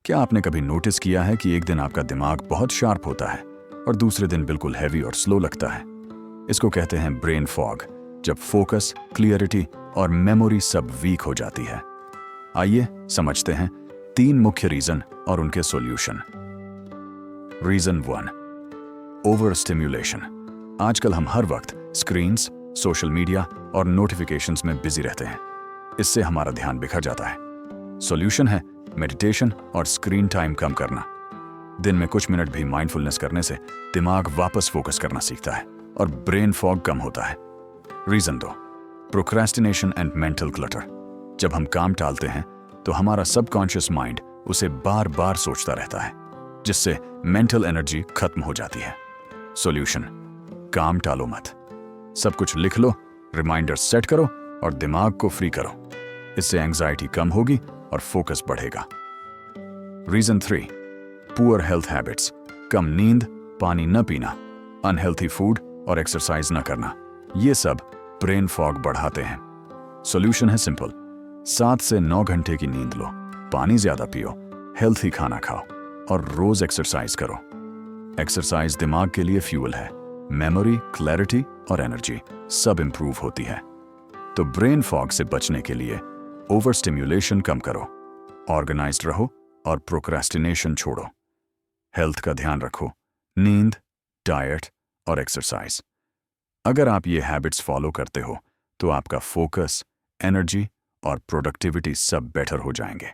क्या आपने कभी नोटिस किया है कि एक दिन आपका दिमाग बहुत शार्प होता है और दूसरे दिन बिल्कुल हैवी और स्लो लगता है? इसको कहते हैं ब्रेन फॉग, जब फोकस, क्लियरिटी और मेमोरी सब वीक हो जाती है। आइए समझते हैं 3 मुख्य रीजन और उनके सॉल्यूशन। Reason 1, over stimulation. आजकल हम हर वक्त स्क्रीन्स, सोशल मीडिया और नोटिफिकेशंस में बिजी रहते हैं। इससे हमारा ध्यान बिखर जाता है। सॉल्यूशन है मेडिटेशन और स्क्रीन टाइम कम करना। दिन में कुछ मिनट भी माइंडफुलनेस करने से दिमाग वापस फोकस करना सीखता है और ब्रेन फॉग कम होता है। Reason 2, procrastination and mental clutter. जब हम काम टालते हैं तो हमारा सबकॉन्शियस माइंड उसे बार बार सोचता रहता है, जिससे मेंटल एनर्जी खत्म हो जाती है। सॉल्यूशन, काम टालो मत। सब कुछ लिख लो, रिमाइंडर सेट करो और दिमाग को फ्री करो। इससे एंजाइटी कम होगी और फोकस बढ़ेगा। Reason 3, poor health habits. कम नींद, पानी न पीना, अनहेल्थी फूड और एक्सरसाइज न करना, ये सब ब्रेन फॉग बढ़ाते हैं। सॉल्यूशन है सिंपल, 7 से 9 घंटे की नींद लो, पानी ज्यादा पियो, हेल्थी खाना खाओ और रोज एक्सरसाइज करो। एक्सरसाइज दिमाग के लिए फ्यूल है। मेमोरी, क्लैरिटी और एनर्जी सब इंप्रूव होती है। तो ब्रेन फॉग से बचने के लिए ओवर स्टिम्युलेशन कम करो, ऑर्गेनाइज्ड रहो और प्रोक्रेस्टिनेशन छोड़ो। हेल्थ का ध्यान रखो, नींद, डाइट और एक्सरसाइज। अगर आप ये हैबिट्स फॉलो करते हो तो आपका फोकस, एनर्जी और प्रोडक्टिविटी सब बेटर हो जाएंगे।